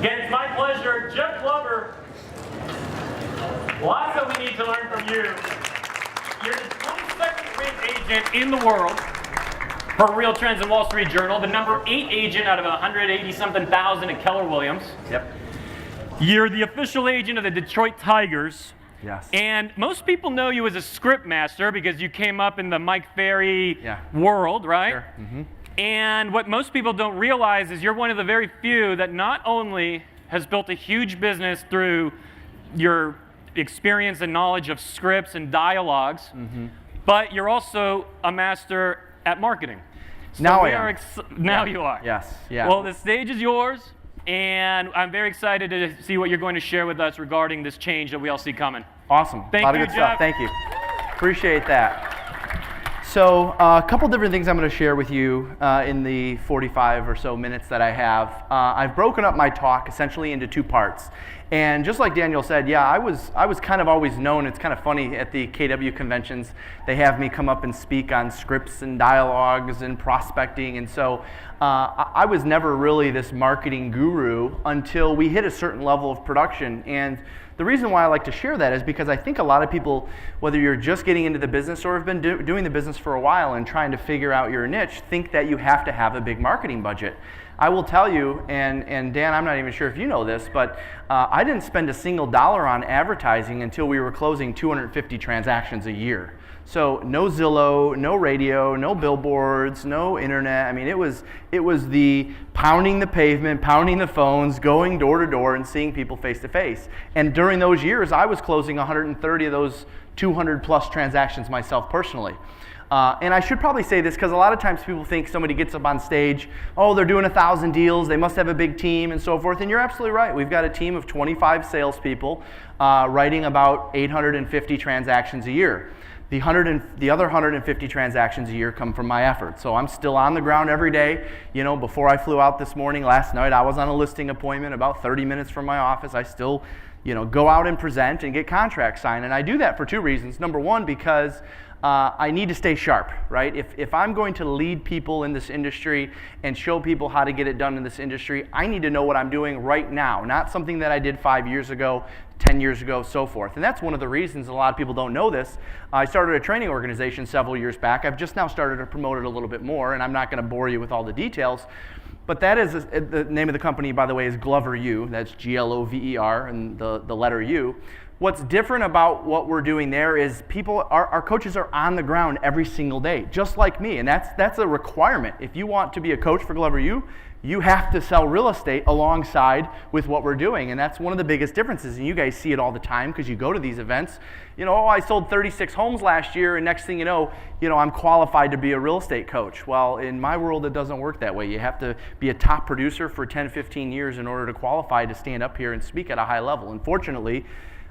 Again, it's my pleasure. Jeff Glover, lots that we need to learn from you. You're the 22nd ranked agent in the world for Real Trends and Wall Street Journal, the number 8 agent out of 180-something thousand at Keller Williams. Yep. You're the official agent of the Detroit Tigers. Yes. And most people know you as a script master because you came up in the Mike Ferry world, right? Sure. Mm-hmm. And what most people don't realize is you're one of the very few that not only has built a huge business through your experience and knowledge of scripts and dialogues, but you're also a master at marketing. So now I am. Now you are. Yes. Yeah. Well, the stage is yours, and I'm very excited to see what you're going to share with us regarding this change that we all see coming. Awesome. Thank a lot you, of good Jeff. stuff. Thank you. Appreciate that. So a couple different things I'm going to share with you in the 45 or so minutes that I have. I've broken up my talk essentially into 2 parts. And just like Daniel said, yeah, I was kind of always known. It's kind of funny at the KW conventions, they have me come up and speak on scripts and dialogues and prospecting. And so I was never really this marketing guru until we hit a certain level of production. And the reason why I like to share that is because I think a lot of people, whether you're just getting into the business or have been doing the business for a while and trying to figure out your niche, think that you have to have a big marketing budget. I will tell you, and Dan, I'm not even sure if you know this, but I didn't spend a single dollar on advertising until we were closing 250 transactions a year. So no Zillow, no radio, no billboards, no internet. I mean, it was the pounding the pavement, pounding the phones, going door to door and seeing people face to face. And during those years, I was closing 130 of those 200 plus transactions myself personally. And I should probably say this because a lot of times people think somebody gets up on stage, oh, they're doing 1,000 deals, they must have a big team and so forth. And you're absolutely right. We've got a team of 25 salespeople writing about 850 transactions a year. The other 150 transactions a year come from my effort. So I'm still on the ground every day. You know, before I flew out this morning, last night, I was on a listing appointment about 30 minutes from my office. I still, go out and present and get contracts signed. And I do that for 2 reasons. Number one, because I need to stay sharp, right? If I'm going to lead people in this industry and show people how to get it done in this industry, I need to know what I'm doing right now, not something that I did 5 years ago, 10 years ago, so forth. And that's one of the reasons a lot of people don't know this. I started a training organization several years back. I've just now started to promote it a little bit more, and I'm not going to bore you with all the details. But that is, the name of the company, by the way, is Glover U. That's Glover, and the letter U. What's different about what we're doing there is our coaches are on the ground every single day, just like me, and that's a requirement. If you want to be a coach for Glover U, you have to sell real estate alongside with what we're doing, and that's one of the biggest differences, and you guys see it all the time because you go to these events. Oh, I sold 36 homes last year, and next thing you know, I'm qualified to be a real estate coach. Well, in my world, it doesn't work that way. You have to be a top producer for 10, 15 years in order to qualify to stand up here and speak at a high level. Unfortunately,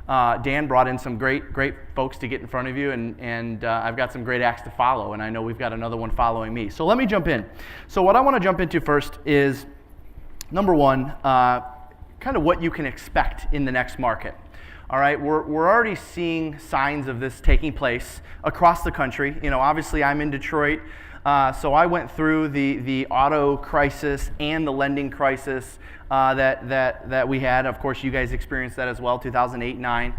Dan brought in some great folks to get in front of you, and I've got some great acts to follow, and I know we've got another one following me. So let me jump in. So what I want to jump into first is, number one, kind of what you can expect in the next market. All right, we're already seeing signs of this taking place across the country. Obviously I'm in Detroit, so I went through the auto crisis and the lending crisis that we had. Of course, you guys experienced that as well, 2008, 9,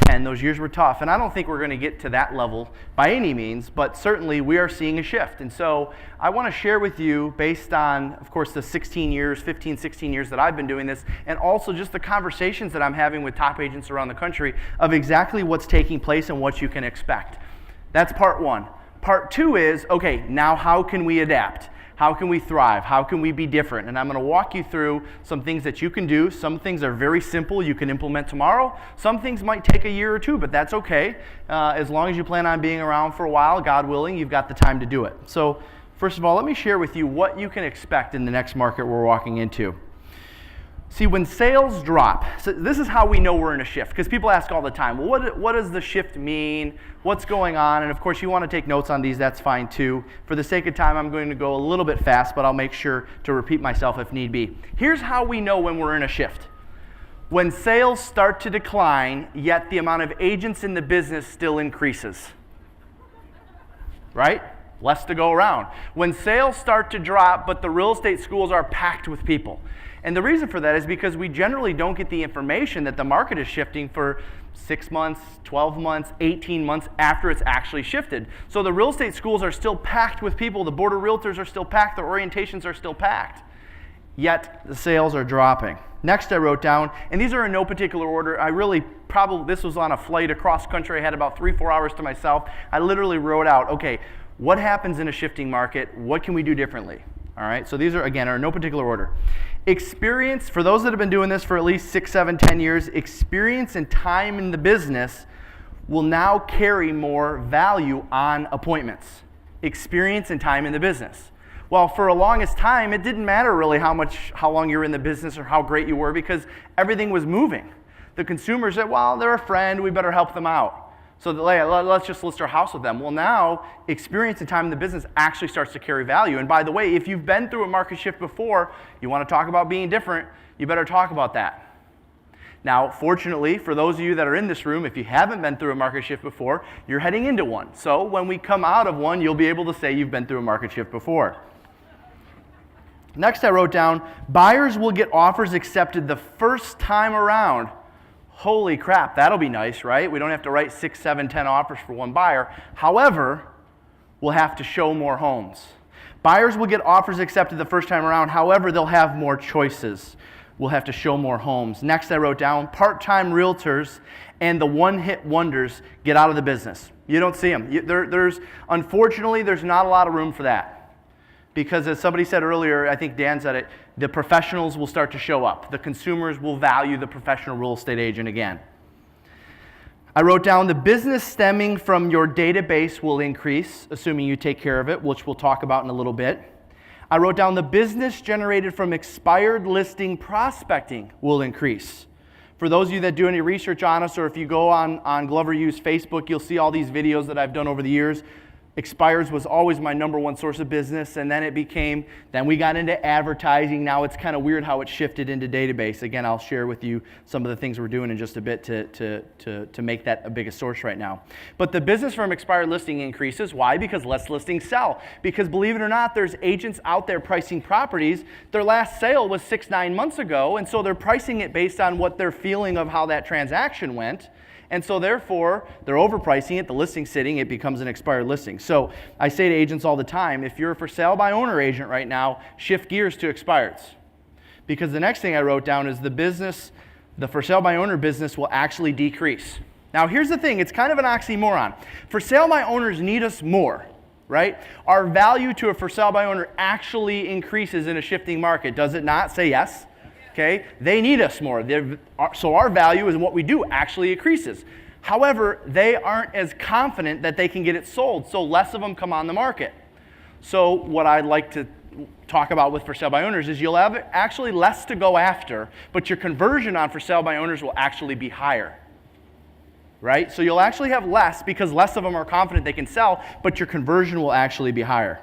10. Those years were tough, and I don't think we're going to get to that level by any means, but certainly we are seeing a shift. And so I want to share with you, based on, of course, the 15, 16 years that I've been doing this, and also just the conversations that I'm having with top agents around the country of exactly what's taking place and what you can expect. That's part one. Part two is, okay, now how can we adapt? How can we thrive? How can we be different? And I'm going to walk you through some things that you can do. Some things are very simple. You can implement tomorrow. Some things might take a year or two, but that's okay. As long as you plan on being around for a while, God willing, you've got the time to do it. So first of all, let me share with you what you can expect in the next market we're walking into. See, when sales drop, so this is how we know we're in a shift, because people ask all the time, well, what does the shift mean? What's going on? And of course, you want to take notes on these, that's fine too. For the sake of time, I'm going to go a little bit fast, but I'll make sure to repeat myself if need be. Here's how we know when we're in a shift. When sales start to decline, yet the amount of agents in the business still increases. Right? Less to go around. When sales start to drop, but the real estate schools are packed with people. And the reason for that is because we generally don't get the information that the market is shifting for 6 months, 12 months, 18 months after it's actually shifted. So the real estate schools are still packed with people, the board of realtors are still packed, the orientations are still packed, yet the sales are dropping. Next I wrote down, and these are in no particular order, this was on a flight across country, I had about 3-4 hours to myself. I literally wrote out, okay, what happens in a shifting market? What can we do differently? All right, so these are, again, are in no particular order. Experience, for those that have been doing this for at least 6, 7, 10 years, experience and time in the business will now carry more value on appointments. Experience and time in the business. Well, for the longest time, it didn't matter really how long you were in the business or how great you were because everything was moving. The consumers said, well, they're a friend, we better help them out. So let's just list our house with them. Well, now experience and time in the business actually starts to carry value. And by the way, if you've been through a market shift before, you want to talk about being different, you better talk about that. Now, fortunately, for those of you that are in this room, if you haven't been through a market shift before, you're heading into one. So when we come out of one, you'll be able to say you've been through a market shift before. Next I wrote down, buyers will get offers accepted the first time around. Holy crap, that'll be nice, right? We don't have to write 6, 7, 10 offers for one buyer. However, we'll have to show more homes. Buyers will get offers accepted the first time around. However, they'll have more choices. We'll have to show more homes. Next I wrote down, part-time realtors and the one-hit wonders get out of the business. You don't see them. Unfortunately, there's not a lot of room for that. Because as somebody said earlier, I think Dan said it, the professionals will start to show up. The consumers will value the professional real estate agent again. I wrote down the business stemming from your database will increase, assuming you take care of it, which we'll talk about in a little bit. I wrote down the business generated from expired listing prospecting will increase. For those of you that do any research on us, or if you go on Glover U's Facebook, you'll see all these videos that I've done over the years. Expires was always my #1 source of business, and then we got into advertising. Now it's kind of weird how it shifted into database. Again, I'll share with you some of the things we're doing in just a bit to make that a bigger source right now. But the business from expired listing increases. Why? Because less listings sell. Because believe it or not, there's agents out there pricing properties. Their last sale was 6, 9 months ago, and so they're pricing it based on what they're feeling of how that transaction went. And so therefore, they're overpricing it, the listing's sitting, it becomes an expired listing. So I say to agents all the time, if you're a for sale by owner agent right now, shift gears to expireds. Because the next thing I wrote down is the for sale by owner business will actually decrease. Now here's the thing, it's kind of an oxymoron. For sale by owners need us more, right? Our value to a for sale by owner actually increases in a shifting market, does it not? Say yes. Okay, they need us more. So our value in what we do actually increases. However, they aren't as confident that they can get it sold, so less of them come on the market. So what I'd like to talk about with for sale by owners is you'll have actually less to go after, but your conversion on for sale by owners will actually be higher. Right? So you'll actually have less because less of them are confident they can sell, but your conversion will actually be higher.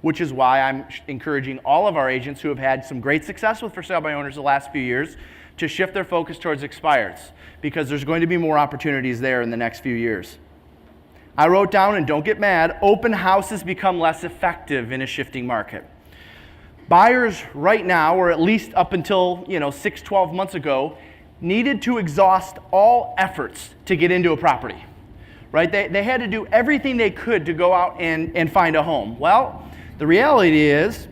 Which is why I'm encouraging all of our agents who have had some great success with for sale by owners the last few years to shift their focus towards expireds, because there's going to be more opportunities there in the next few years. I wrote down, and don't get mad, open houses become less effective in a shifting market. Buyers right now, or at least up until 6, 12 months ago, needed to exhaust all efforts to get into a property. Right? They had to do everything they could to go out and find a home. Well, the reality is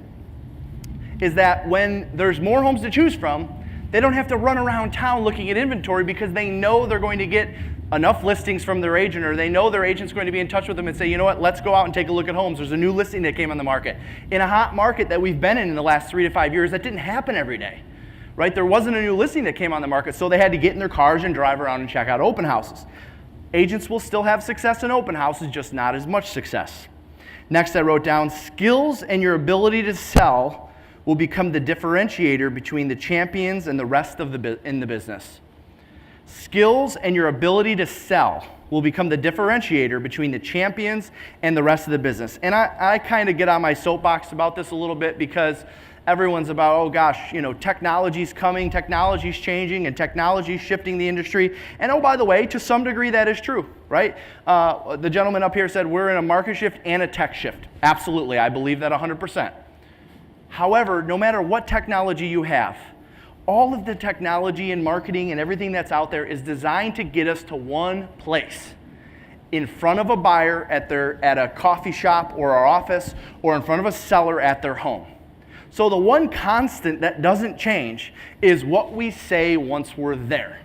that when there's more homes to choose from, they don't have to run around town looking at inventory because they know they're going to get enough listings from their agent, or they know their agent's going to be in touch with them and say, you know what, let's go out and take a look at homes. There's a new listing that came on the market. In a hot market that we've been in the last 3 to 5 years, that didn't happen every day. Right? There wasn't a new listing that came on the market, so they had to get in their cars and drive around and check out open houses. Agents will still have success in open houses, just not as much success. Next, I wrote down, skills and your ability to sell will become the differentiator between the champions and the rest of in the business. Skills and your ability to sell will become the differentiator between the champions and the rest of the business. And I kind of get on my soapbox about this a little bit because everyone's about, oh gosh, technology's coming, technology's changing, and technology's shifting the industry. And oh, by the way, to some degree that is true, right? The gentleman up here said we're in a market shift and a tech shift. Absolutely, I believe that 100%. However, no matter what technology you have, all of the technology and marketing and everything that's out there is designed to get us to one place, in front of a buyer at a coffee shop or our office, or in front of a seller at their home. So the one constant that doesn't change is what we say once we're there.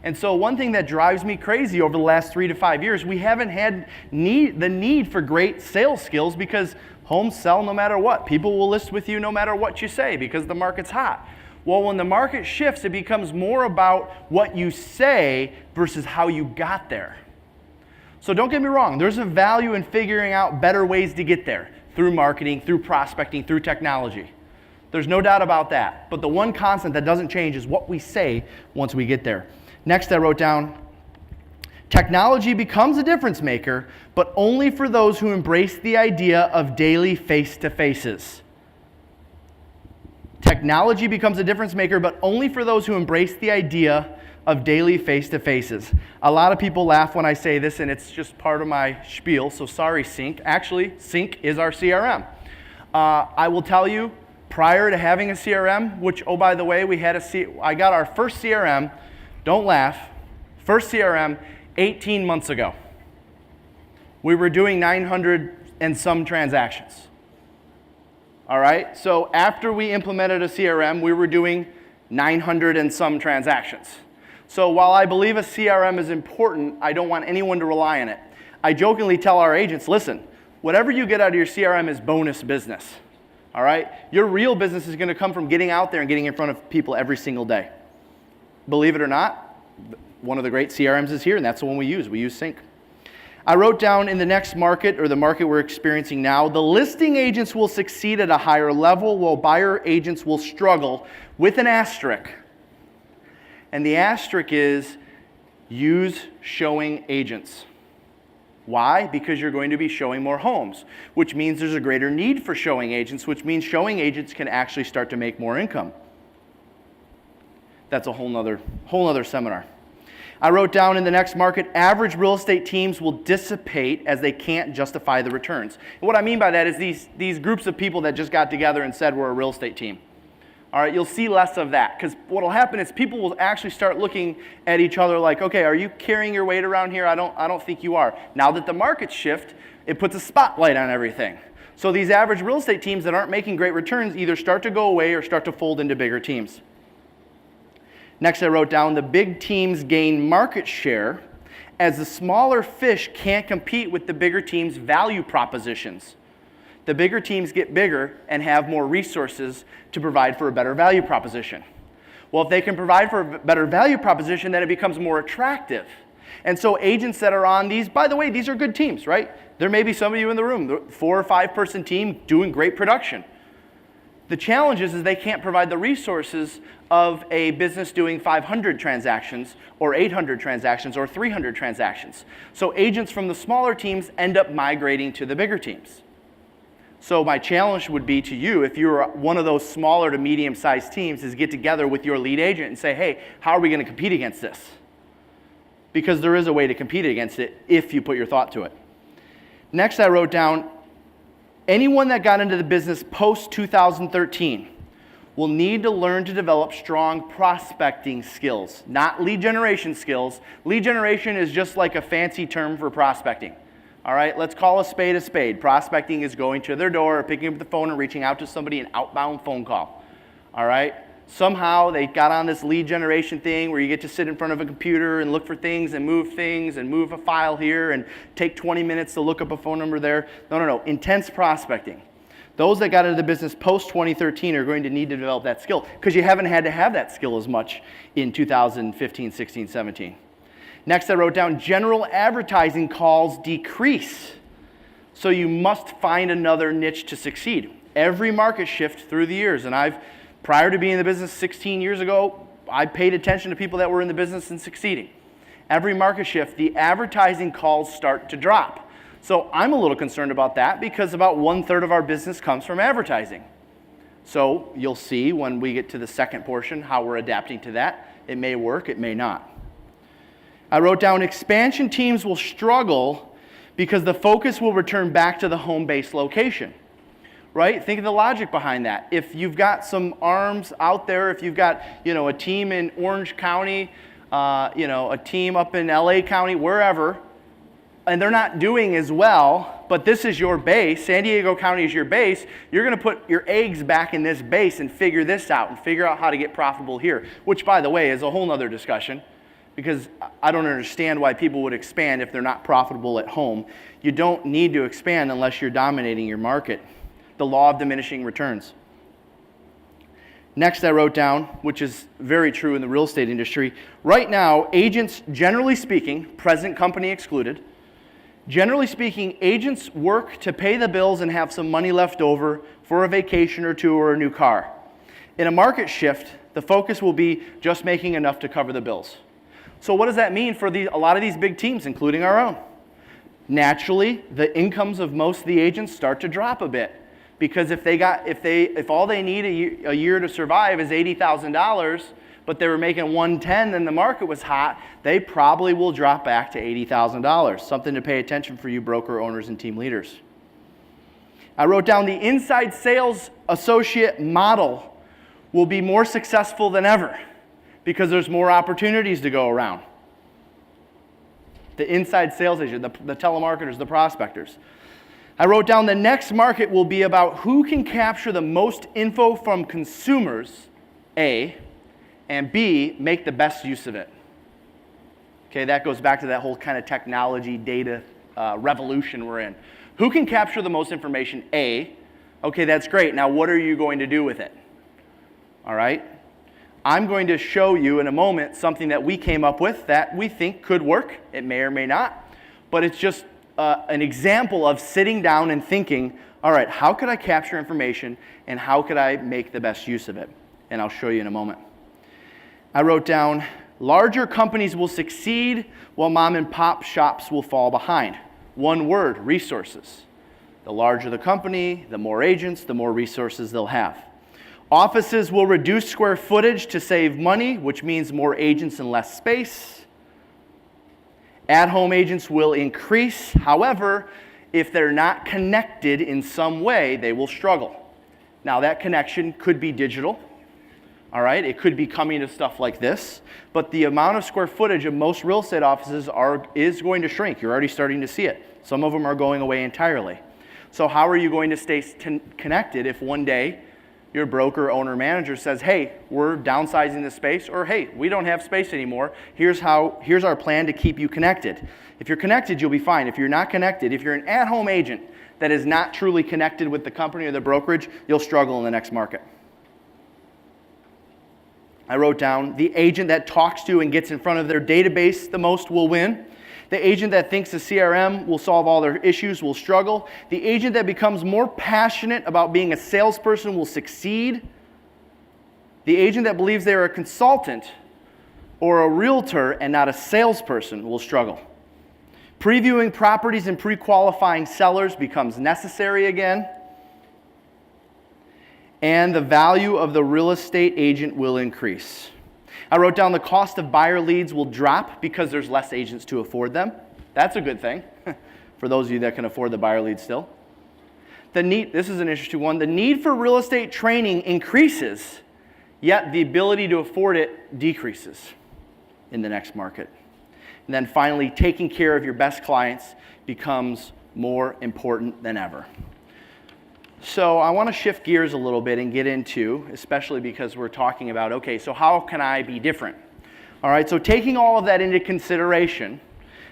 And so one thing that drives me crazy over the last 3 to 5 years, we haven't had the need for great sales skills because homes sell no matter what. People will list with you no matter what you say because the market's hot. Well, when the market shifts, it becomes more about what you say versus how you got there. So don't get me wrong, there's a value in figuring out better ways to get there through marketing, through prospecting, through technology. There's no doubt about that. But the one constant that doesn't change is what we say once we get there. Next, I wrote down, technology becomes a difference maker, but only for those who embrace the idea of daily face-to-faces. Technology becomes a difference maker, but only for those who embrace the idea of daily face-to-faces. A lot of people laugh when I say this, and it's just part of my spiel, so sorry, Sync. Actually, Sync is our CRM. I will tell you, prior to having a CRM, which, oh, by the way, I got our first CRM, don't laugh, first CRM 18 months ago. We were doing 900 and some transactions. All right, so after we implemented a CRM, we were doing 900 and some transactions. So while I believe a CRM is important, I don't want anyone to rely on it. I jokingly tell our agents, listen, whatever you get out of your CRM is bonus business. All right, your real business is going to come from getting out there and getting in front of people every single day. Believe it or not, one of the great CRMs is here, and that's the one we use. We use Sync. I wrote down in the next market, or the market we're experiencing now, the listing agents will succeed at a higher level while buyer agents will struggle, with an asterisk. And the asterisk is use showing agents. Why? Because you're going to be showing more homes, which means there's a greater need for showing agents, which means showing agents can actually start to make more income. That's a whole nother seminar. I wrote down in the next market, average real estate teams will dissipate as they can't justify the returns. And what I mean by that is these groups of people that just got together and said we're a real estate team. All right, you'll see less of that because what will happen is people will actually start looking at each other like, okay, are you carrying your weight around here? I don't think you are. Now that the markets shift, it puts a spotlight on everything. So these average real estate teams that aren't making great returns either start to go away or start to fold into bigger teams. Next, I wrote down the big teams gain market share as the smaller fish can't compete with the bigger teams' value propositions. The bigger teams get bigger and have more resources to provide for a better value proposition. Well, if they can provide for a better value proposition, then it becomes more attractive. And so agents that are on these, by the way, these are good teams, right? There may be some of you in the room, 4 or 5 person team doing great production. The challenge is they can't provide the resources of a business doing 500 transactions or 800 transactions or 300 transactions. So agents from the smaller teams end up migrating to the bigger teams. So my challenge would be to you, if you're one of those smaller to medium-sized teams, is get together with your lead agent and say, hey, how are we going to compete against this? Because there is a way to compete against it if you put your thought to it. Next, I wrote down, anyone that got into the business post-2013 will need to learn to develop strong prospecting skills, not lead generation skills. Lead generation is just like a fancy term for prospecting. All right, let's call a spade a spade. Prospecting is going to their door, picking up the phone and reaching out to somebody, an outbound phone call. All right, somehow they got on this lead generation thing where you get to sit in front of a computer and look for things and move a file here and take 20 minutes to look up a phone number there. No, intense prospecting. Those that got into the business post-2013 are going to need to develop that skill because you haven't had to have that skill as much in 2015, 16, 17. Next, I wrote down general advertising calls decrease. So you must find another niche to succeed. Every market shift through the years, and prior to being in the business 16 years ago, I paid attention to people that were in the business and succeeding. Every market shift, the advertising calls start to drop. So I'm a little concerned about that because about 1/3 of our business comes from advertising. So you'll see when we get to the second portion how we're adapting to that. It may work, it may not. I wrote down expansion teams will struggle because the focus will return back to the home-based location. right? Think of the logic behind that. If you've got some arms out there, if you've got, a team in Orange County, a team up in LA County, wherever, and they're not doing as well, but this is your base, San Diego County is your base, you're going to put your eggs back in this base and figure this out and figure out how to get profitable here, which, by the way, is a whole nother discussion, because I don't understand why people would expand if they're not profitable at home. You don't need to expand unless you're dominating your market. The law of diminishing returns. Next I wrote down, which is very true in the real estate industry, right now, agents, generally speaking, present company excluded, generally speaking, agents work to pay the bills and have some money left over for a vacation or two or a new car. In a market shift, the focus will be just making enough to cover the bills. So what does that mean for a lot of these big teams, including our own? Naturally, the incomes of most of the agents start to drop a bit, because if all they need a year to survive is $80,000, but they were making $110,000 and the market was hot, they probably will drop back to $80,000. Something to pay attention for you broker owners and team leaders. I wrote down the inside sales associate model will be more successful than ever because there's more opportunities to go around. The inside sales agent, the telemarketers, the prospectors. I wrote down the next market will be about who can capture the most info from consumers, A, and B, make the best use of it. Okay, that goes back to that whole kind of technology data revolution we're in. Who can capture the most information, A? Okay, that's great. Now what are you going to do with it? All right? I'm going to show you in a moment something that we came up with that we think could work. It may or may not, but it's just an example of sitting down and thinking, all right, how could I capture information and how could I make the best use of it? And I'll show you in a moment. I wrote down, larger companies will succeed while mom and pop shops will fall behind. One word, resources. The larger the company, the more agents, the more resources they'll have. Offices will reduce square footage to save money, which means more agents and less space. At-home agents will increase. However, if they're not connected in some way, they will struggle. Now, that connection could be digital. All right, it could be coming to stuff like this, but the amount of square footage of most real estate offices is going to shrink. You're already starting to see it. Some of them are going away entirely. So how are you going to stay connected if one day your broker, owner, manager says, hey, we're downsizing the space, or hey, we don't have space anymore. Here's our plan to keep you connected. If you're connected, you'll be fine. If you're not connected, if you're an at-home agent that is not truly connected with the company or the brokerage, you'll struggle in the next market. I wrote down, the agent that talks to and gets in front of their database the most will win. The agent that thinks the CRM will solve all their issues will struggle. The agent that becomes more passionate about being a salesperson will succeed. The agent that believes they're a consultant or a realtor and not a salesperson will struggle. Previewing properties and pre-qualifying sellers becomes necessary again. And the value of the real estate agent will increase. I wrote down the cost of buyer leads will drop because there's less agents to afford them. That's a good thing for those of you that can afford the buyer leads still. This is an interesting one. The need for real estate training increases, yet the ability to afford it decreases in the next market. And then finally, taking care of your best clients becomes more important than ever. So I want to shift gears a little bit and get into, especially because we're talking about, okay, so how can I be different? All right, so taking all of that into consideration,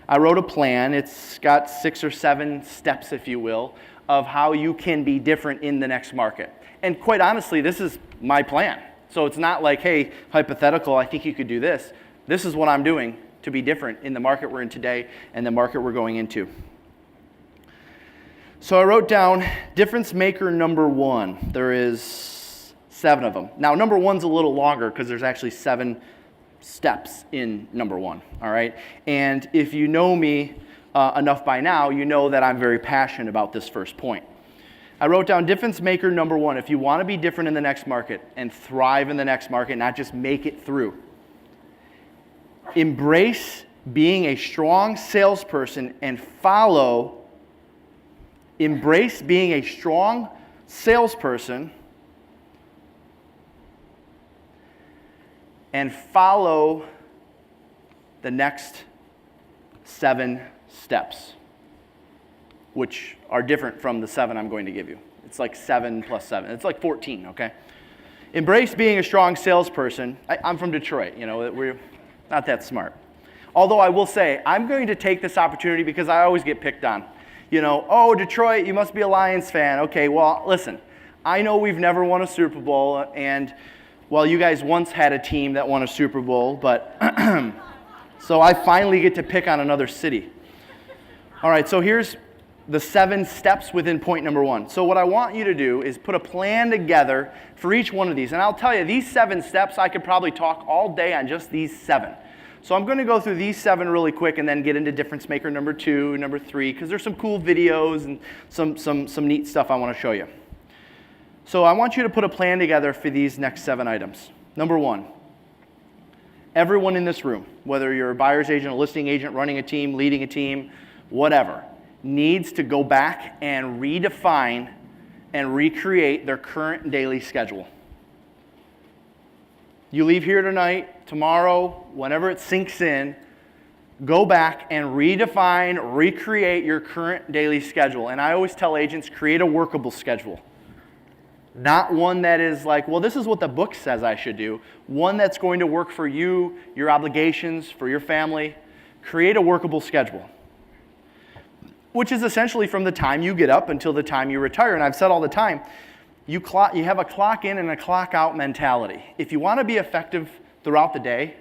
I wrote a plan. It's got 6 or 7 steps, if you will, of how you can be different in the next market. And quite honestly, this is my plan. So it's not like, hey, hypothetical, I think you could do this. This is what I'm doing to be different in the market we're in today and the market we're going into. So I wrote down difference maker number 1. There is 7 of them. Now, number 1's a little longer because there's actually 7 steps in number 1, all right? And if you know me enough by now, you know that I'm very passionate about this first point. I wrote down difference maker number 1. If you want to be different in the next market and thrive in the next market, not just make it through, embrace being a strong salesperson and embrace being a strong salesperson and follow the next 7 steps, which are different from the 7 I'm going to give you. It's like 7 plus 7. It's like 14, okay? Embrace being a strong salesperson. I'm from Detroit, we're not that smart. Although I will say, I'm going to take this opportunity because I always get picked on. Oh, Detroit, you must be a Lions fan. Okay, well, listen, I know we've never won a Super Bowl, and, well, you guys once had a team that won a Super Bowl, but so I finally get to pick on another city. All right, so here's the 7 steps within point number 1. So what I want you to do is put a plan together for each one of these. And I'll tell you, these 7 steps, I could probably talk all day on just these 7. So I'm going to go through these 7 really quick and then get into difference maker number 2, number 3, because there's some cool videos and some neat stuff I want to show you. So I want you to put a plan together for these next 7 items. Number 1, everyone in this room, whether you're a buyer's agent, a listing agent, running a team, leading a team, whatever, needs to go back and redefine and recreate their current daily schedule. You leave here tonight, tomorrow, whenever it sinks in, go back and redefine, recreate your current daily schedule. And I always tell agents, create a workable schedule. Not one that is like, well, this is what the book says I should do. One that's going to work for you, your obligations, for your family. Create a workable schedule, which is essentially from the time you get up until the time you retire. And I've said all the time, you have a clock in and a clock out mentality. If you want to be effective throughout the day,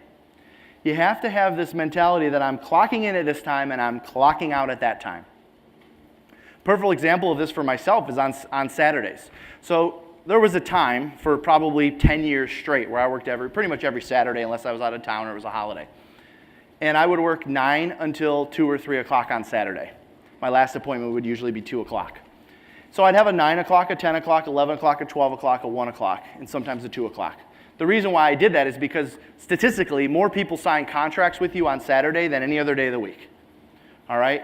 you have to have this mentality that I'm clocking in at this time and I'm clocking out at that time. Perfect example of this for myself is on Saturdays. So there was a time for probably 10 years straight where I worked pretty much every Saturday unless I was out of town or it was a holiday. And I would work 9 until 2 or 3 o'clock on Saturday. My last appointment would usually be 2 o'clock. So I'd have a 9 o'clock, a 10 o'clock, 11 o'clock, a 12 o'clock, a 1 o'clock, and sometimes a 2 o'clock. The reason why I did that is because statistically, more people sign contracts with you on Saturday than any other day of the week. All right?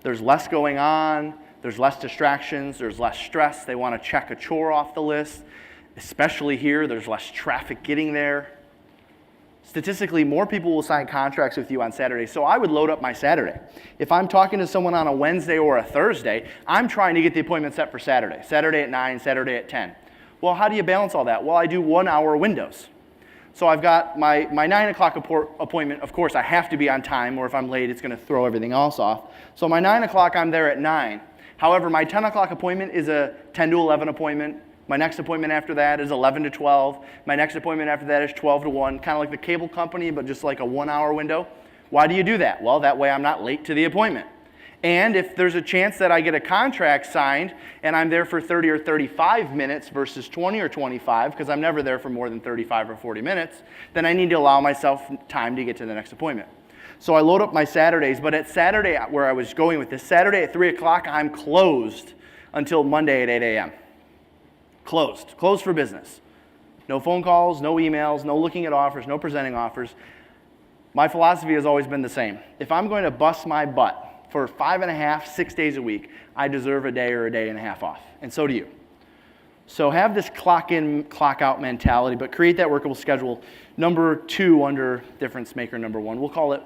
There's less going on, there's less distractions, there's less stress. They want to check a chore off the list. Especially here, there's less traffic getting there. Statistically, more people will sign contracts with you on Saturday, so I would load up my Saturday. If I'm talking to someone on a Wednesday or a Thursday, I'm trying to get the appointment set for Saturday. Saturday at 9, Saturday at 10. Well, how do you balance all that? Well, I do 1-hour windows. So I've got my 9 o'clock appointment. Of course, I have to be on time, or if I'm late, it's going to throw everything else off. So my 9 o'clock, I'm there at 9. However, my 10 o'clock appointment is a 10 to 11 appointment. My next appointment after that is 11 to 12. My next appointment after that is 12 to 1, kind of like the cable company, but just like a 1-hour window. Why do you do that? Well, that way I'm not late to the appointment. And if there's a chance that I get a contract signed and I'm there for 30 or 35 minutes versus 20 or 25, because I'm never there for more than 35 or 40 minutes, then I need to allow myself time to get to the next appointment. So I load up my Saturdays, but at Saturday, where I was going with this, Saturday at 3 o'clock, I'm closed until Monday at 8 a.m. Closed for business. No phone calls, no emails, no looking at offers, no presenting offers. My philosophy has always been the same. If I'm going to bust my butt for 5.5, 6 days a week, I deserve a day or a day and a half off. And so do you. So have this clock in, clock out mentality, but create that workable schedule. Number 2 under difference maker number 1, we'll call it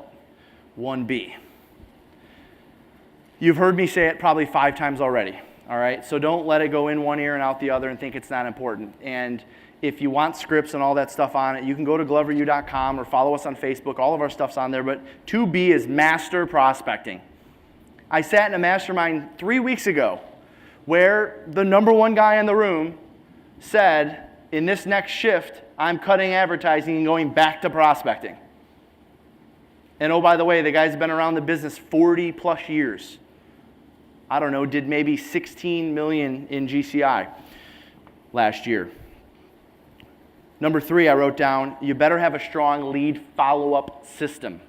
1B. You've heard me say it probably 5 times already. All right, so don't let it go in one ear and out the other and think it's not important. And if you want scripts and all that stuff on it, you can go to gloveru.com or follow us on Facebook. All of our stuff's on there, but 2B is master prospecting. I sat in a mastermind 3 weeks ago where the number 1 guy in the room said, in this next shift, I'm cutting advertising and going back to prospecting. And oh, by the way, the guy's been around the business 40 plus years. I don't know, did maybe 16 million in GCI last year. Number 3, I wrote down, you better have a strong lead follow-up system.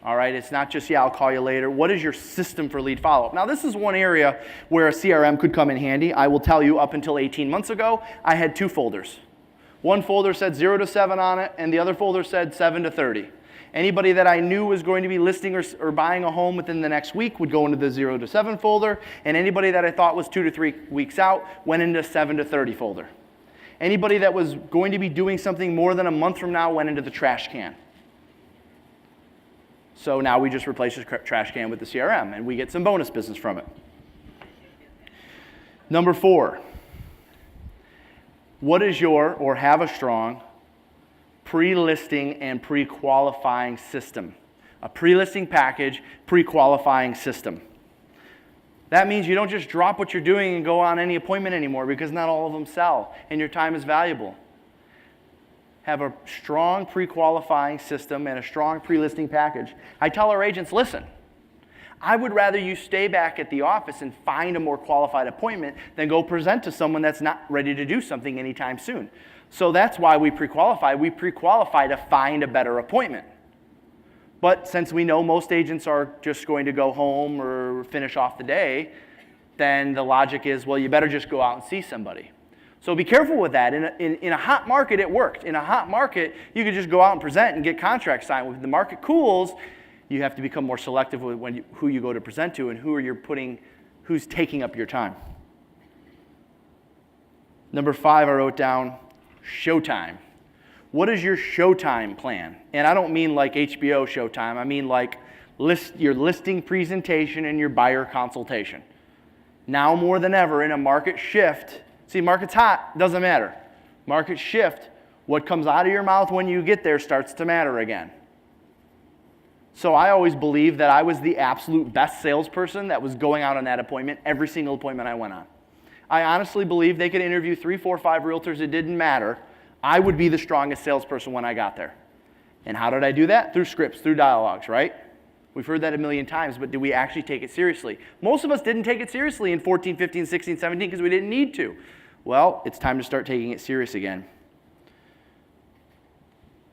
All right, it's not just, I'll call you later. What is your system for lead follow-up? Now, this is one area where a CRM could come in handy. I will tell you, up until 18 months ago, I had 2 folders. One folder said 0 to 7 on it, and the other folder said 7 to 30. Anybody that I knew was going to be listing or buying a home within the next week would go into the 0 to 7 folder, and anybody that I thought was 2 to 3 weeks out went into 7 to 30 folder. Anybody that was going to be doing something more than a month from now went into the trash can. So now we just replace the trash can with the CRM, and we get some bonus business from it. Number 4, what is your, or have a strong, pre-listing and pre-qualifying system? A pre-listing package, pre-qualifying system. That means you don't just drop what you're doing and go on any appointment anymore, because not all of them sell, and your time is valuable. Have a strong pre-qualifying system and a strong pre-listing package. I tell our agents, listen, I would rather you stay back at the office and find a more qualified appointment than go present to someone that's not ready to do something anytime soon. So that's why we pre-qualify. We pre-qualify to find a better appointment. But since we know most agents are just going to go home or finish off the day, then the logic is, well, you better just go out and see somebody. So be careful with that. In a hot market, it worked. In a hot market, you could just go out and present and get contracts signed. When the market cools, you have to become more selective with who you go to present to and who's taking up your time. Number 5, I wrote down showtime. What is your showtime plan? And I don't mean like HBO showtime. I mean like your listing presentation and your buyer consultation. Now more than ever in a market shift, see, market's hot, doesn't matter. Market shift, what comes out of your mouth when you get there starts to matter again. So I always believed that I was the absolute best salesperson that was going out on that appointment, every single appointment I went on. I honestly believed they could interview 3, 4, 5 realtors, it didn't matter. I would be the strongest salesperson when I got there. And how did I do that? Through scripts, through dialogues, right? We've heard that a million times, but did we actually take it seriously? Most of us didn't take it seriously in 14, 15, 16, 17 because we didn't need to. Well, it's time to start taking it serious again.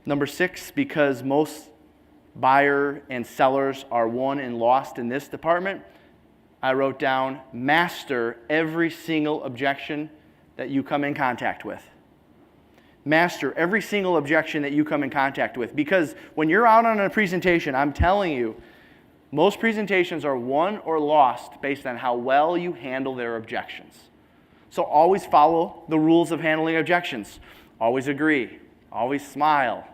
Number 6, because most buyer and sellers are won and lost in this department, I wrote down, master every single objection that you come in contact with. Master every single objection that you come in contact with. Because when you're out on a presentation, I'm telling you, most presentations are won or lost based on how well you handle their objections. So always follow the rules of handling objections. Always agree. Always smile.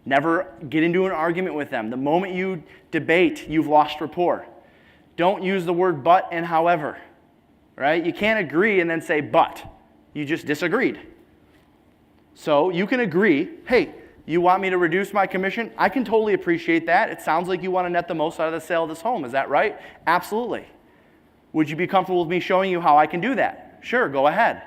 Never get into an argument with them. The moment you debate, you've lost rapport. Don't use the word but and however. Right? You can't agree and then say but. You just disagreed. So you can agree, hey, you want me to reduce my commission? I can totally appreciate that. It sounds like you want to net the most out of the sale of this home. Is that right? Absolutely. Would you be comfortable with me showing you how I can do that? Sure, go ahead.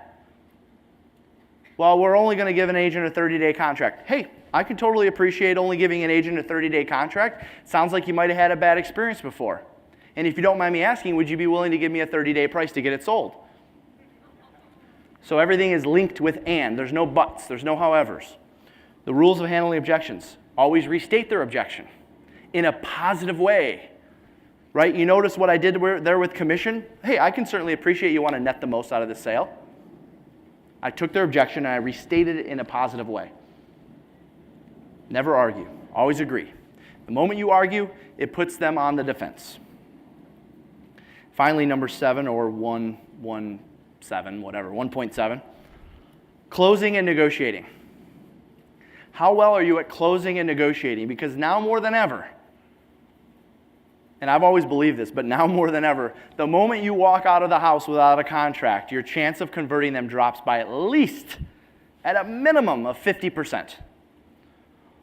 Well, we're only going to give an agent a 30-day contract. Hey, I can totally appreciate only giving an agent a 30-day contract. Sounds like you might have had a bad experience before. And if you don't mind me asking, would you be willing to give me a 30-day price to get it sold? So everything is linked with and. There's no buts. There's no howevers. The rules of handling objections. Always restate their objection in a positive way. Right? You notice what I did there with commission? Hey, I can certainly appreciate you want to net the most out of the sale. I took their objection and I restated it in a positive way. Never argue. Always agree. The moment you argue, it puts them on the defense. Finally, number 7 or 1.7, closing and negotiating. How well are you at closing and negotiating? Because now more than ever, and I've always believed this, but now more than ever, the moment you walk out of the house without a contract, your chance of converting them drops by at least, at a minimum of 50%.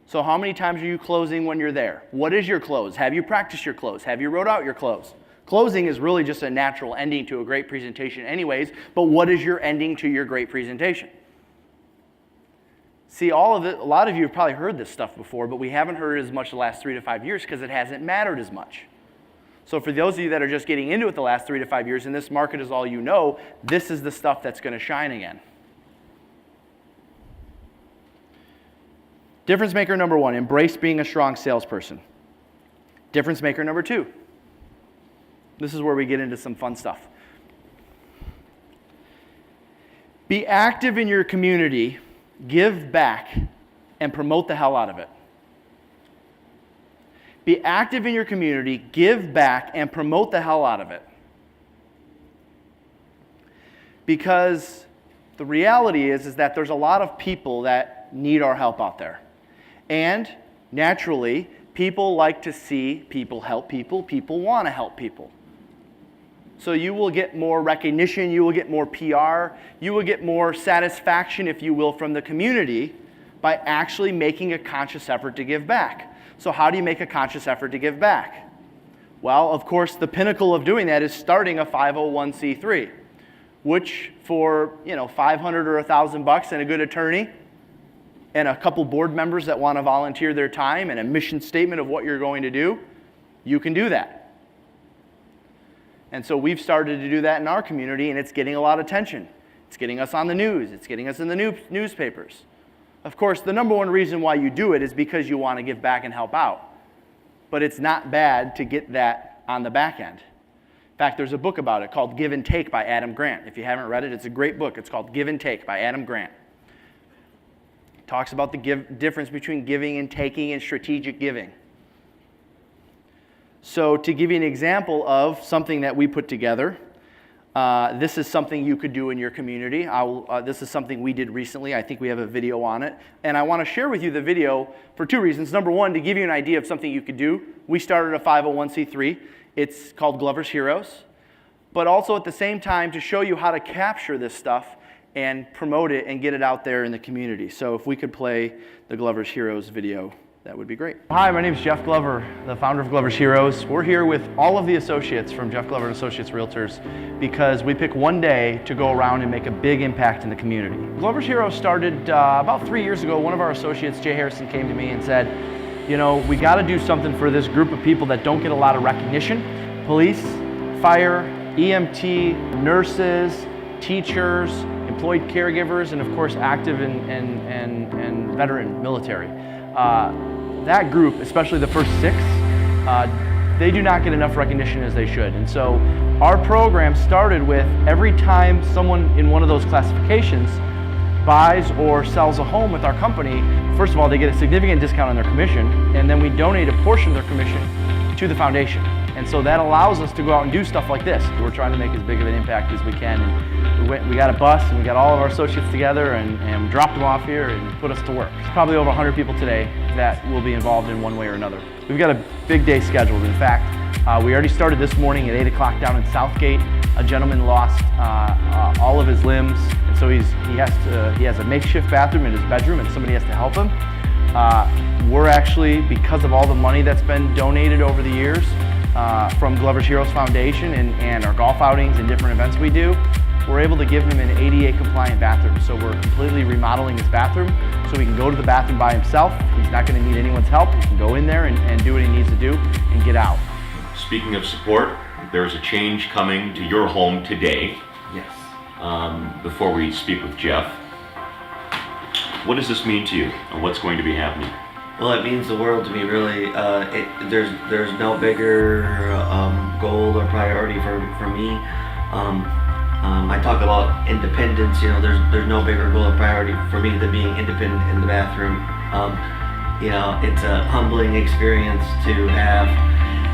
So how many times are you closing when you're there? What is your close? Have you practiced your close? Have you wrote out your close? Closing is really just a natural ending to a great presentation anyways, but what is your ending to your great presentation? See, all of it, a lot of you have probably heard this stuff before, but we haven't heard it as much the last 3 to 5 years because it hasn't mattered as much. So for those of you that are just getting into it the last 3 to 5 years and this market is all you know, this is the stuff that's going to shine again. Difference maker number 1, embrace being a strong salesperson. Difference maker number 2. This is where we get into some fun stuff. Be active in your community, give back, and promote the hell out of it. Be active in your community, give back, and promote the hell out of it. Because the reality is that there's a lot of people that need our help out there. And naturally, people like to see people help people. People want to help people. So you will get more recognition, you will get more PR, you will get more satisfaction, if you will, from the community by actually making a conscious effort to give back. So how do you make a conscious effort to give back? Well, of course, the pinnacle of doing that is starting a 501c3, which for, $500 or $1,000 and a good attorney and a couple board members that want to volunteer their time and a mission statement of what you're going to do, you can do that. And so we've started to do that in our community, and it's getting a lot of attention. It's getting us on the news. It's getting us in the newspapers. Of course, the number one reason why you do it is because you want to give back and help out. But it's not bad to get that on the back end. In fact, there's a book about it called Give and Take by Adam Grant. If you haven't read it, it's a great book. It's called Give and Take by Adam Grant. It talks about the difference between giving and taking and strategic giving. So to give you an example of something that we put together, this is something you could do in your community. This is something we did recently. I think we have a video on it. And I want to share with you the video for two reasons. Number one, to give you an idea of something you could do. We started a 501c3. It's called Glover's Heroes. But also at the same time to show you how to capture this stuff and promote it and get it out there in the community. So if we could play the Glover's Heroes video, that would be great. Hi, my name is Jeff Glover, the founder of Glover's Heroes. We're here with all of the associates from Jeff Glover & Associates Realtors because we pick one day to go around and make a big impact in the community. Glover's Heroes started about 3 years ago. One of our associates, Jay Harrison, came to me and said, we got to do something for this group of people that don't get a lot of recognition. Police, fire, EMT, nurses, teachers, employed caregivers, and of course active and veteran military. That group, especially the first 6, they do not get enough recognition as they should. And so our program started with every time someone in one of those classifications buys or sells a home with our company, first of all, they get a significant discount on their commission, and then we donate a portion of their commission to the foundation. And so that allows us to go out and do stuff like this. We're trying to make as big of an impact as we can. And we got a bus and we got all of our associates together and dropped them off here and put us to work. There's probably over 100 people today that will be involved in one way or another. We've got a big day scheduled. In fact, we already started this morning at 8 o'clock down in Southgate. A gentleman lost all of his limbs, and so he has a makeshift bathroom in his bedroom, and somebody has to help him. We're actually, because of all the money that's been donated over the years from Glover's Heroes Foundation and our golf outings and different events we do, we're able to give him an ADA compliant bathroom. So we're completely remodeling his bathroom so he can go to the bathroom by himself. He's not going to need anyone's help. He can go in there and do what he needs to do and get out. Speaking of support, there's a change coming to your home today. Yes. Before we speak with Jeff, what does this mean to you and what's going to be happening? Well, it means the world to me, really. There's no bigger goal or priority for me. I talk about independence. There's no bigger goal or priority for me than being independent in the bathroom. It's a humbling experience to have,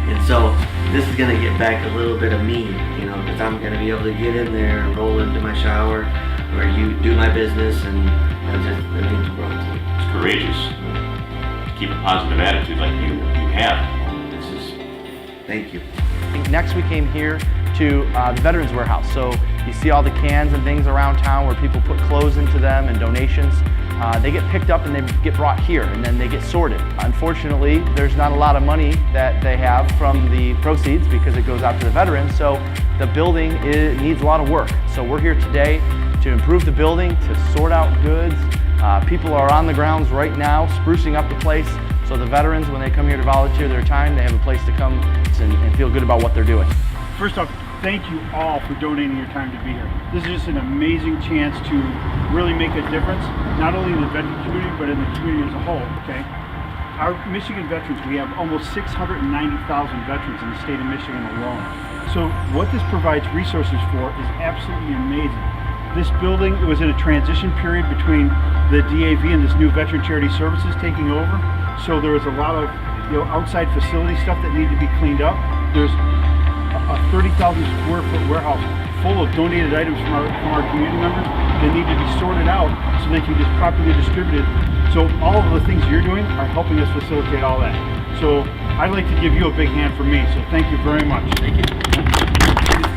and so this is gonna get back a little bit of me, because I'm gonna be able to get in there and roll into my shower, or you do my business, and it means the world to me. It's courageous to keep a positive attitude like you have. Thank you. Next, we came here to the Veterans Warehouse. So you see all the cans and things around town where people put clothes into them and donations. They get picked up and they get brought here, and then they get sorted. Unfortunately, there's not a lot of money that they have from the proceeds because it goes out to the veterans, so the building needs a lot of work. So we're here today to improve the building, to sort out goods. People are on the grounds right now sprucing up the place, so the veterans, when they come here to volunteer their time, they have a place to come and feel good about what they're doing. First off, thank you all for donating your time to be here. This is just an amazing chance to really make a difference, not only in the veteran community, but in the community as a whole, okay? Our Michigan veterans, we have almost 690,000 veterans in the state of Michigan alone. So what this provides resources for is absolutely amazing. this building, it was in a transition period between the DAV and this new Veteran Charity Services taking over. So there was a lot of outside facility stuff that needed to be cleaned up. There's a 30,000 square foot warehouse full of donated items from our community members that need to be sorted out so they can be properly distributed. So all of the things you're doing are helping us facilitate all that. So I'd like to give you a big hand for me. So thank you very much. Thank you.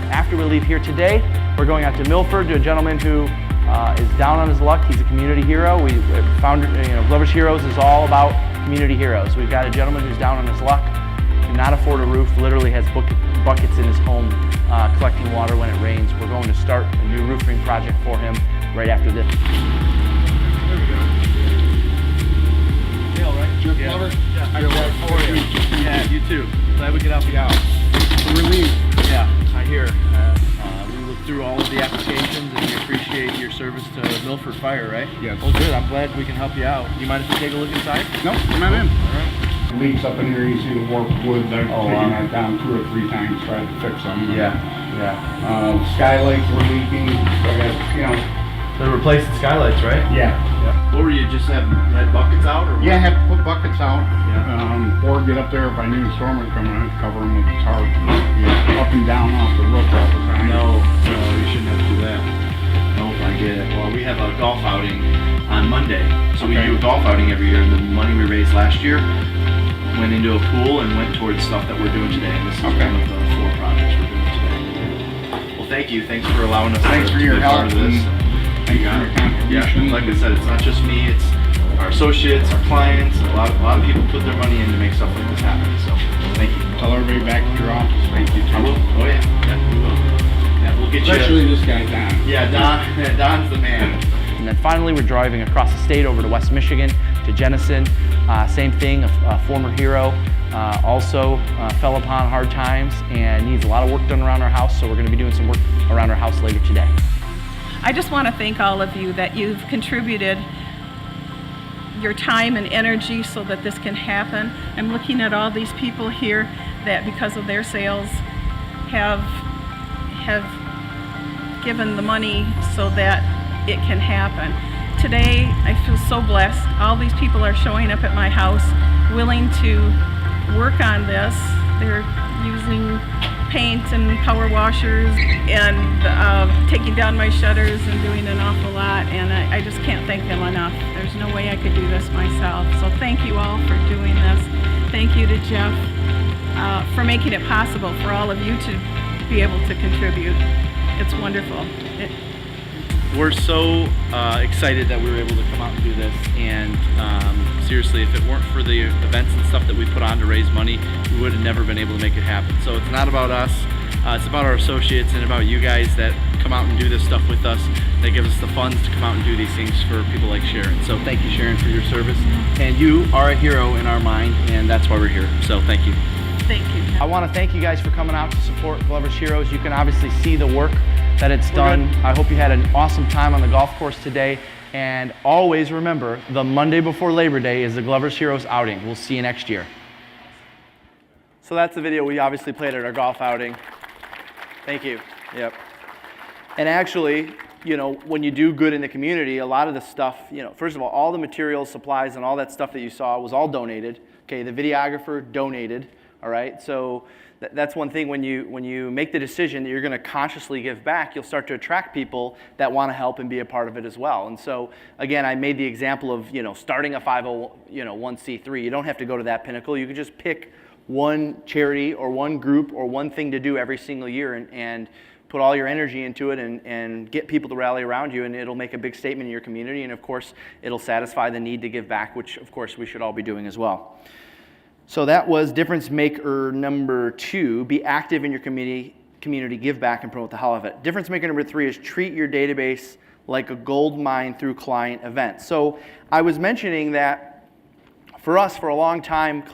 After we leave here today, we're going out to Milford to a gentleman who is down on his luck. He's a community hero. We found, Glover's Heroes is all about community heroes. We've got a gentleman who's down on his luck, cannot afford a roof, literally has buckets in his home collecting water when it rains. We're going to start a new roofing project for him right after this. There we go. Dale, right? Jeff Glover? Yeah. Hi, Jeff. How are you? Yeah, you too. Glad we could help you out. Relieved. Yeah, I hear. We looked through all of the applications and we appreciate your service to Milford Fire, right? Yes. Well, good. I'm glad we can help you out. Do you mind if we take a look inside? Nope, come on in. All right. Leaks up in here, you see the warped wood. I've Oh, taken wow. that down 2 or 3 times, tried to fix them. Yeah. Skylights were leaking, so I got, They're replacing skylights, right? yeah. What were you just had buckets out or? Yeah, I had to put buckets out, Yeah. or get up there if I knew a storm was coming, I'd cover them with tarp. Yeah. Up and down off the roof all the time. No, you shouldn't have to do that. Nope, I get it. Well, we have a golf outing on Monday. So we Okay. do a golf outing every year, and the money we raised last year went into a pool and went towards stuff that we're doing today. And this is Okay. one of the 4 projects we're doing today. Well, thank you. Thanks for allowing us Thanks to for your be a part help of this. Thanks for your Yeah, contribution. like I said, it's not just me, it's our associates, our clients, a lot of people put their money in to make stuff like this happen. So, thank you. Tell everybody back at your office, thank you too. I will. Oh yeah, yeah, we will. Yeah, we'll get you. Especially this guy, Don. Yeah, Don's the man. And then finally, we're driving across the state over to West Michigan, to Jenison. Same thing, a former hero, also fell upon hard times and needs a lot of work done around our house, so we're going to be doing some work around our house later today. I just want to thank all of you that you've contributed your time and energy so that this can happen. I'm looking at all these people here that because of their sales have given the money so that it can happen. Today I feel so blessed. All these people are showing up at my house willing to work on this. They're using paint and power washers and taking down my shutters and doing an awful lot, and I just can't thank them enough. There's no way I could do this myself. So thank you all for doing this. Thank you to Jeff for making it possible for all of you to be able to contribute. It's wonderful. We're so excited that we were able to come out and do this, and seriously, if it weren't for the events and stuff that we put on to raise money, we would have never been able to make it happen. So it's not about us, it's about our associates and about you guys that come out and do this stuff with us, that gives us the funds to come out and do these things for people like Sharon. So thank you, Sharon, for your service, and you are a hero in our mind, and that's why we're here. So thank you. Thank you. I want to thank you guys for coming out to support Glover's Heroes. You can obviously see the work that it's done. I hope you had an awesome time on the golf course today. And always remember, the Monday before Labor Day is the Glover's Heroes outing. We'll see you next year. So that's the video we obviously played at our golf outing. Thank you. Yep. And actually, when you do good in the community, a lot of the stuff, first of all the materials, supplies, and all that stuff that you saw was all donated. Okay, the videographer donated. All right, so that's one thing. When you make the decision that you're going to consciously give back, you'll start to attract people that want to help and be a part of it as well. And so again, I made the example of starting a 501c3. You don't have to go to that pinnacle. You can just pick one charity or one group or one thing to do every single year and put all your energy into it and get people to rally around you, and it'll make a big statement in your community. And of course, it'll satisfy the need to give back, which of course we should all be doing as well. So that was difference maker number 2, be active in your community, give back, and promote the hell of it. Difference maker number 3 is treat your database like a gold mine through client events. So I was mentioning that for us, for a long time,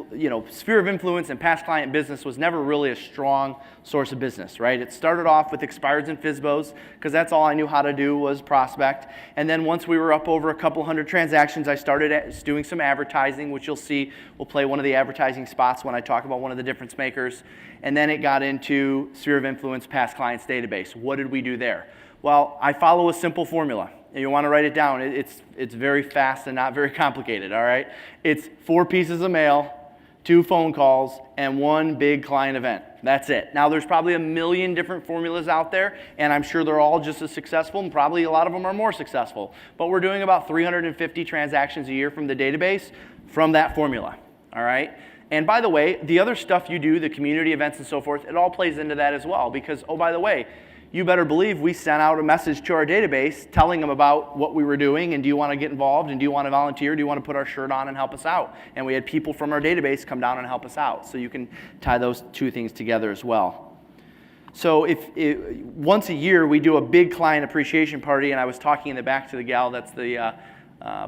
sphere of influence and past client business was never really a strong source of business, right? It started off with expireds and FSBOs, because that's all I knew how to do was prospect. And then once we were up over a couple hundred transactions, I started doing some advertising, which you'll see, we'll play one of the advertising spots when I talk about one of the difference makers. And then it got into sphere of influence, past clients database. What did we do there? Well, I follow a simple formula. You want to write it down. It's very fast and not very complicated, all right? It's 4 pieces of mail, 2 phone calls, and 1 big client event. That's it. Now, there's probably a million different formulas out there, and I'm sure they're all just as successful, and probably a lot of them are more successful. But we're doing about 350 transactions a year from the database from that formula, all right? And by the way, the other stuff you do, the community events and so forth, it all plays into that as well, because, oh, by the way, you better believe we sent out a message to our database telling them about what we were doing, and do you want to get involved, and do you want to volunteer, do you want to put our shirt on and help us out? And we had people from our database come down and help us out. So you can tie those 2 things together as well. So once a year we do a big client appreciation party, and I was talking in the back to the gal that's the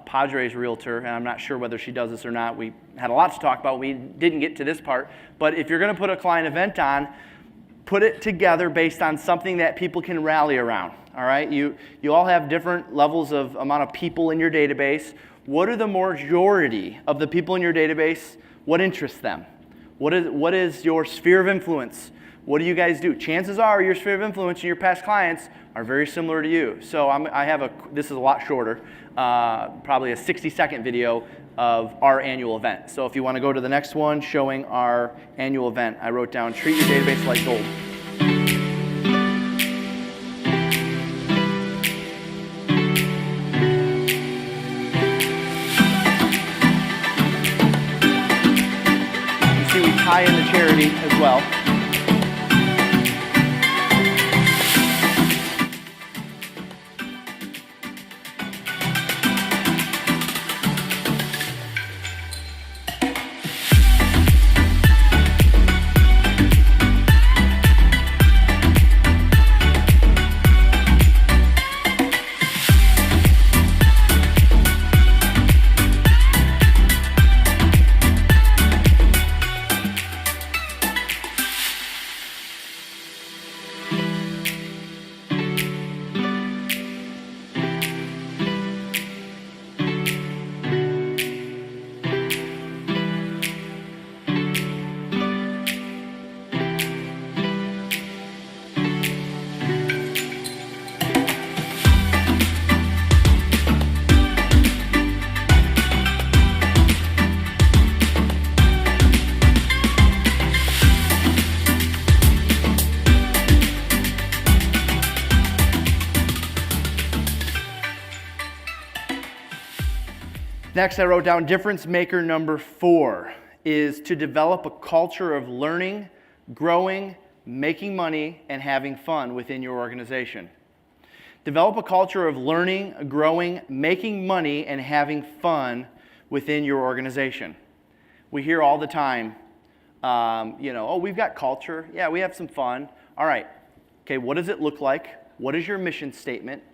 Padres realtor, and I'm not sure whether she does this or not. We had a lot to talk about. We didn't get to this part. But if you're going to put a client event on, put it together based on something that people can rally around, all right? You all have different levels of amount of people in your database. What are the majority of the people in your database? What interests them? What is your sphere of influence? What do you guys do? Chances are your sphere of influence and your past clients are very similar to you. So this is a lot shorter, probably a 60-second video of our annual event. So if you want to go to the next one showing our annual event, I wrote down, treat your database like gold. You see we tie in the charity as well. Next, I wrote down difference maker number 4 is to develop a culture of learning, growing, making money, and having fun within your organization. Develop a culture of learning, growing, making money, and having fun within your organization. We hear all the time, oh, we've got culture. Yeah, we have some fun. All right. Okay, what does it look like? What is your mission statement?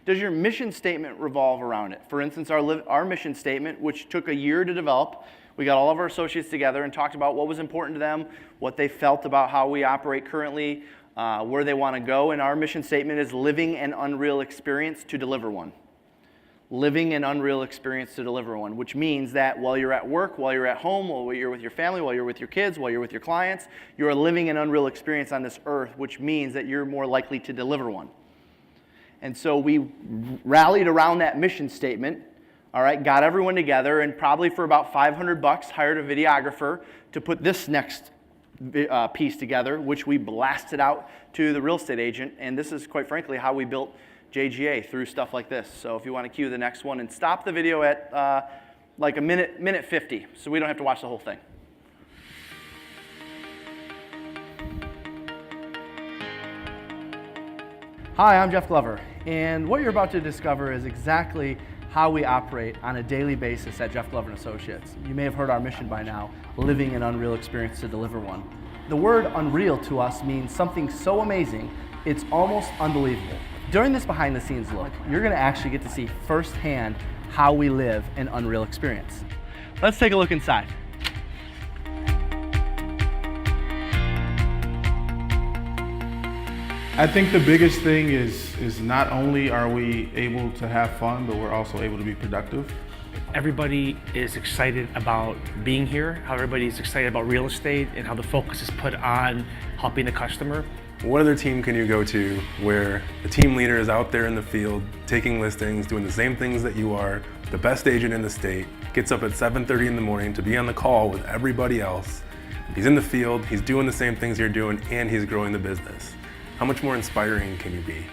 Does your mission statement revolve around it? For instance, our mission statement, which took a year to develop, we got all of our associates together and talked about what was important to them, what they felt about how we operate currently, where they want to go. And our mission statement is living an unreal experience to deliver one. Living an unreal experience to deliver one, which means that while you're at work, while you're at home, while you're with your family, while you're with your kids, while you're with your clients, you're living an unreal experience on this earth, which means that you're more likely to deliver one. And so we rallied around that mission statement, all right, got everyone together, and probably for about $500 hired a videographer to put this next piece together, which we blasted out to the real estate agent. And this is, quite frankly, how we built JGA, through stuff like this. So if you want to cue the next one, and stop the video at like a minute 50, so we don't have to watch the whole thing. Hi, I'm Jeff Glover, and what you're about to discover is exactly how we operate on a daily basis at Jeff Glover & Associates. You may have heard our mission by now, living an unreal experience to deliver one. The word unreal to us means something so amazing, it's almost unbelievable. During this behind the scenes look, you're gonna actually get to see firsthand how we live an unreal experience. Let's take a look inside. I think the biggest thing is not only are we able to have fun, but we're also able to be productive. Everybody is excited about being here, how everybody is excited about real estate, and how the focus is put on helping the customer. What other team can you go to where the team leader is out there in the field, taking listings, doing the same things that you are, the best agent in the state, gets up at 7:30 in the morning to be on the call with everybody else. He's in the field, he's doing the same things you're doing, and he's growing the business. How much more inspiring can you be?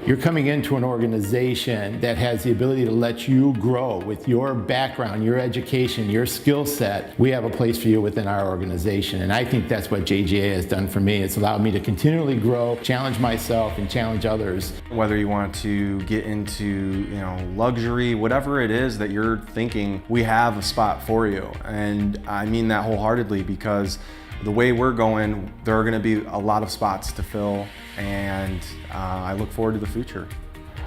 You're coming into an organization that has the ability to let you grow with your background, your education, your skill set. We have a place for you within our organization, and I think that's what JGA has done for me. It's allowed me to continually grow, challenge myself, and challenge others. Whether you want to get into, luxury, whatever it is that you're thinking, we have a spot for you. And I mean that wholeheartedly, because the way we're going, there are going to be a lot of spots to fill, and I look forward to the future.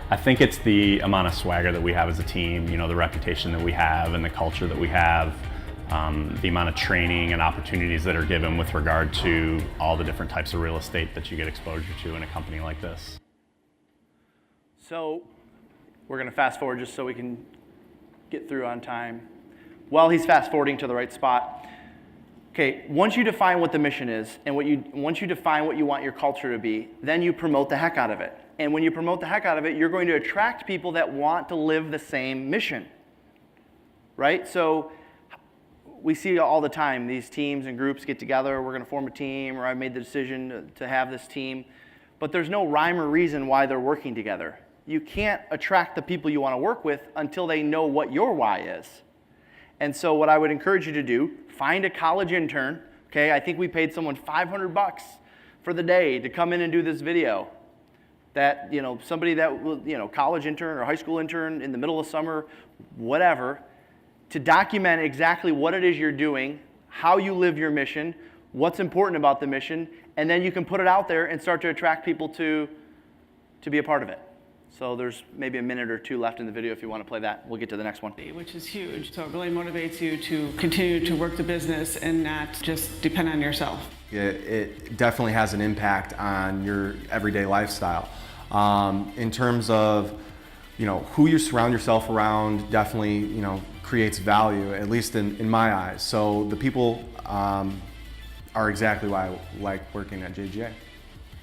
I think it's the amount of swagger that we have as a team, the reputation that we have and the culture that we have, the amount of training and opportunities that are given with regard to all the different types of real estate that you get exposure to in a company like this. So we're going to fast forward just so we can get through on time. While he's fast forwarding to the right spot, okay, once you define what the mission is and once you define what you want your culture to be, then you promote the heck out of it. And when you promote the heck out of it, you're going to attract people that want to live the same mission, right? So we see all the time, these teams and groups get together, we're going to form a team, or I made the decision to have this team, but there's no rhyme or reason why they're working together. You can't attract the people you want to work with until they know what your why is. And so what I would encourage you to do, find a college intern, okay? I think we paid someone $500 for the day to come in and do this video. That, somebody that will, college intern or high school intern in the middle of summer, whatever, to document exactly what it is you're doing, how you live your mission, what's important about the mission, and then you can put it out there and start to attract people to be a part of it. So there's maybe a minute or two left in the video if you want to play that. We'll get to the next one. Which is huge. So it really motivates you to continue to work the business and not just depend on yourself. It definitely has an impact on your everyday lifestyle. In terms of, who you surround yourself around definitely, creates value, at least in my eyes. So the people are exactly why I like working at JGA.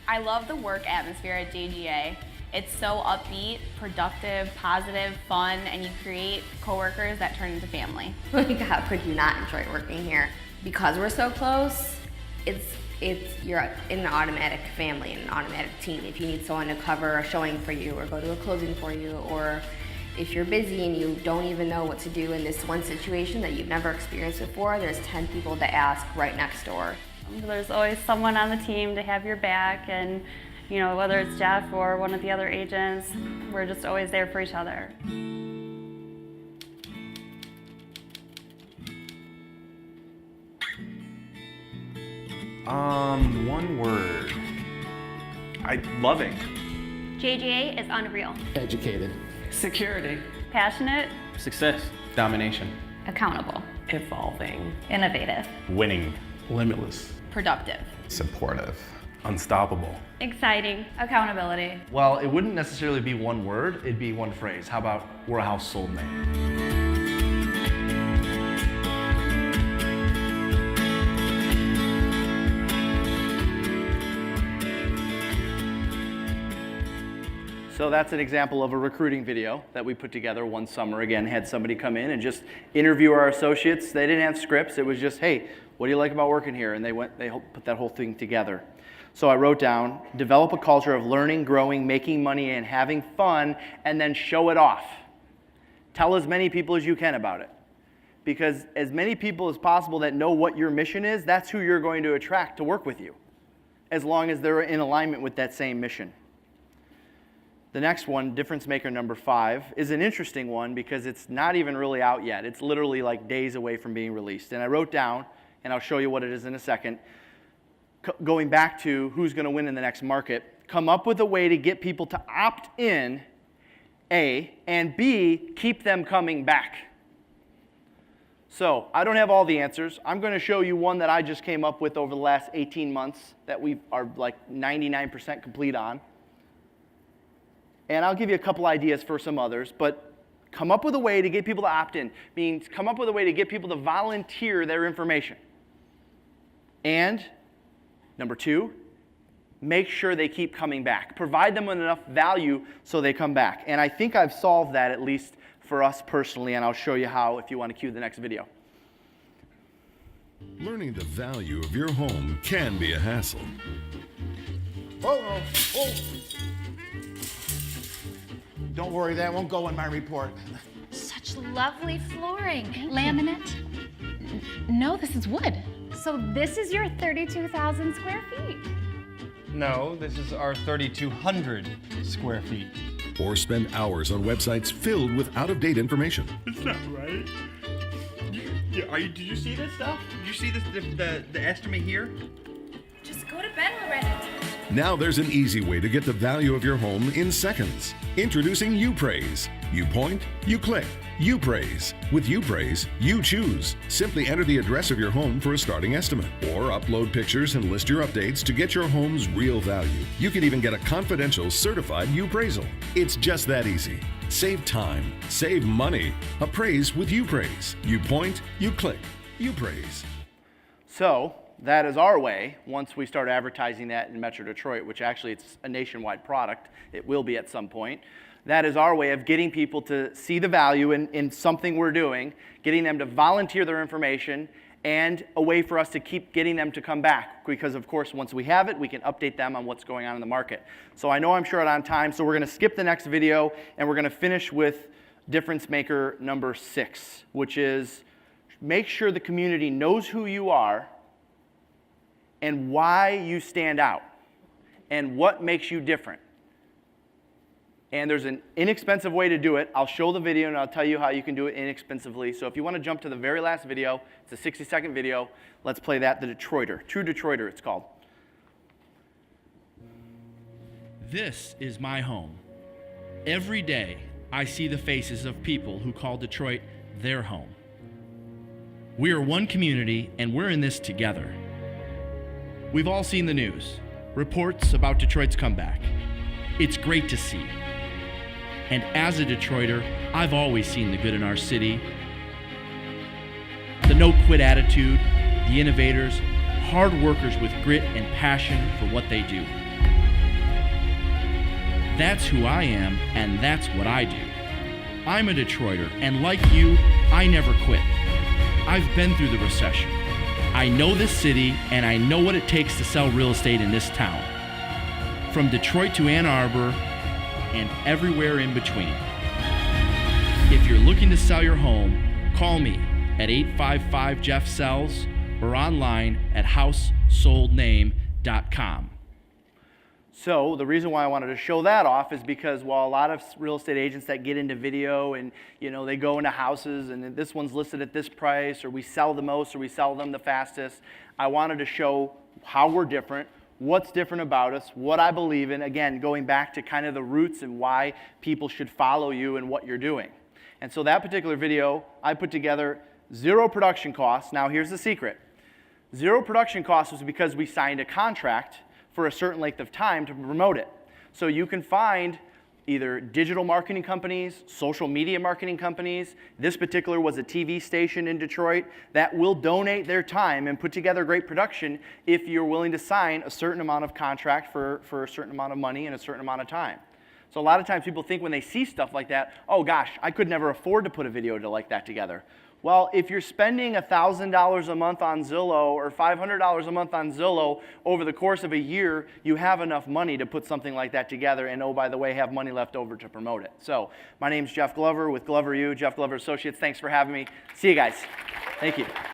I love the work atmosphere at JGA. It's so upbeat, productive, positive, fun, and you create coworkers that turn into family. How could you not enjoy working here? Because we're so close, you're in an automatic family and an automatic team. If you need someone to cover a showing for you or go to a closing for you, or if you're busy and you don't even know what to do in this one situation that you've never experienced before, there's 10 people to ask right next door. There's always someone on the team to have your back, and whether it's Jeff or one of the other agents, we're just always there for each other. One word. Loving. JGA is unreal. Educated. Security. Passionate. Success. Domination. Accountable. Evolving. Innovative. Winning. Limitless. Productive. Supportive. Unstoppable. Exciting. Accountability. Well, it wouldn't necessarily be one word, it'd be one phrase. How about, we're a household name? So that's an example of a recruiting video that we put together one summer. Again, had somebody come in and just interview our associates. They didn't have scripts. It was just, hey, what do you like about working here? And they put that whole thing together. So I wrote down, develop a culture of learning, growing, making money, and having fun, and then show it off. Tell as many people as you can about it. Because as many people as possible that know what your mission is, that's who you're going to attract to work with you, as long as they're in alignment with that same mission. The next one, difference maker number 5, is an interesting one because it's not even really out yet. It's literally like days away from being released. And I wrote down, and I'll show you what it is in a second, going back to who's going to win in the next market, come up with a way to get people to opt in, A, and B, keep them coming back. So I don't have all the answers. I'm going to show you one that I just came up with over the last 18 months that we are like 99% complete on. And I'll give you a couple ideas for some others, but come up with a way to get people to opt in. Means come up with a way to get people to volunteer their information. And number 2, make sure they keep coming back. Provide them with enough value so they come back. And I think I've solved that, at least for us personally, and I'll show you how if you want to cue the next video. Learning the value of your home can be a hassle. Don't worry, that won't go in my report. Such lovely flooring. Laminate? No, this is wood. So this is your 32,000 square feet. No, this is our 3,200 square feet. Or spend hours on websites filled with out-of-date information. It's not right. Did you see this stuff? Did you see this, the estimate here? Just go to bed already. Now there's an easy way to get the value of your home in seconds. Introducing UPraise. You point, you click. UPraise. With UPraise, you choose. Simply enter the address of your home for a starting estimate, or upload pictures and list your updates to get your home's real value. You can even get a confidential certified UPraisal. It's just that easy. Save time, save money. Appraise with UPraise. You point, you click. UPraise. So that is our way, once we start advertising that in Metro Detroit, which actually it's a nationwide product. It will be at some point. That is our way of getting people to see the value in something we're doing, getting them to volunteer their information, and a way for us to keep getting them to come back. Because of course, once we have it, we can update them on what's going on in the market. So I know I'm short on time, so we're gonna skip the next video, and we're gonna finish with difference maker number 6, which is make sure the community knows who you are and why you stand out and what makes you different. And there's an inexpensive way to do it. I'll show the video and I'll tell you how you can do it inexpensively. So if you want to jump to the very last video, it's a 60-second video. Let's play that, the Detroiter. True Detroiter, it's called. This is my home. Every day, I see the faces of people who call Detroit their home. We are one community and we're in this together. We've all seen the news, reports about Detroit's comeback. It's great to see. And as a Detroiter, I've always seen the good in our city. The no-quit attitude, the innovators, hard workers with grit and passion for what they do. That's who I am, and that's what I do. I'm a Detroiter, and like you, I never quit. I've been through the recession. I know this city, and I know what it takes to sell real estate in this town. From Detroit to Ann Arbor, and everywhere in between. If you're looking to sell your home, call me at 855-JEFF-SELLS or online at housesoldname.com. So the reason why I wanted to show that off is because while a lot of real estate agents that get into video and they go into houses and this one's listed at this price, or we sell the most or we sell them the fastest, I wanted to show how we're different, what's different about us, what I believe in, again, going back to kind of the roots and why people should follow you and what you're doing. And so that particular video, I put together 0 production costs. Now here's the secret. 0 production costs was because we signed a contract for a certain length of time to promote it. So you can find either digital marketing companies, social media marketing companies. This particular was a TV station in Detroit that will donate their time and put together great production if you're willing to sign a certain amount of contract for a certain amount of money and a certain amount of time. So a lot of times people think when they see stuff like that, oh gosh, I could never afford to put a video like that together. Well, if you're spending $1,000 a month on Zillow or $500 a month on Zillow over the course of a year, you have enough money to put something like that together and, oh, by the way, have money left over to promote it. So my name's Jeff Glover with Glover U, Jeff Glover Associates. Thanks for having me. See you guys. Thank you.